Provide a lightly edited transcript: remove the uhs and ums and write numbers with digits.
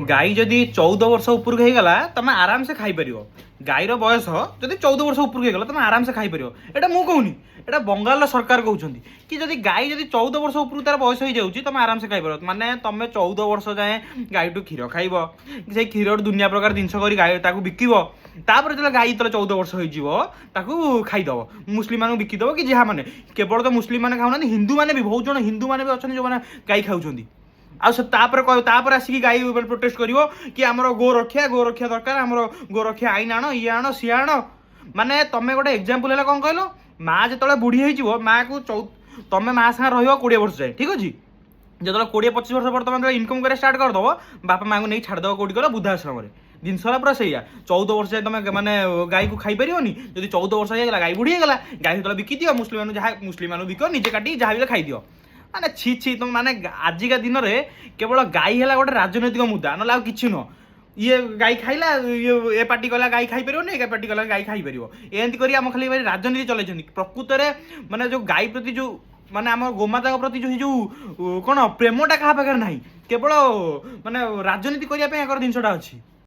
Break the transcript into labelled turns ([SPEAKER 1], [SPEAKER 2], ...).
[SPEAKER 1] गाई जदि 14 वर्ष उपरक होगला तुम आराम से खाई पार गाईर बयस जदि 14 वर्ष उपरक होगला तुम आराम से खाई पार एटा मु कहूनी एटा बंगाल सरकार कहते कि जदि गाई जदि 14 वर्ष उपरक तार बयस हो जाऊँगी तुम आराम से खाई पार माने तुम 14 वर्ष जाए गाई टू क्षीर खाइब से क्षीर दुनिया प्रकार जिनस कर गाई बिकब तापर जो गाई तो 14 वर्ष हो खाईदब मुस्लिम मान बिकिदब कि जहाँ मैंने केवल तो मुस्लिम मैंने खाऊना हिंदू मैंने भी बहुत जन हिंदू मैंने भी अच्छा जो मैंने गाई खाऊँ आपर आसिक गाई प्रोटेस्ट कर कि आमर गो रक्षा दरकार आमर गो रक्षा आईन आण ये आण सी आण माने तुम गोटे एग्जांपल है कौन कहल माँ जो बुढ़ी हो माँ को तुम माँ सागर रही 20 वर्ष जाए ठीक अच्छे जो 20-25 वर्ष पर तुम इनकम कर स्टार्ट करदेव बापा माँ को नहीं छाड़देव कौटी गल वृद्धाश्रम जिनसा पूरा सैया 14 वर्ष जाए तुम मैंने गाई को खाई पारनी जब 14 वर्ष होगा गाई बुढ़ी होगा गाई जो बिकी दियो मुस्लिम जहाँ मुस्लिम बिक निजे काटी जहाँ भी खाई दियो माने छी छी तुम माने आजिका दिन में केवल गाई है गोटे राजनैतिक मुद्दा ना कि नुह ये गाई खाइला ये पार्टी गला गाई खाई पार ए पार्टी गला गाई खाई पार एमती कर खाली राजनीति चलाई प्रकृत में माने जो गाई प्रति जो माने आम गोमाता प्रति जो कौन प्रेमटा क्या पाखे ना केवल माने राजनीति करने जिनसा अच्छी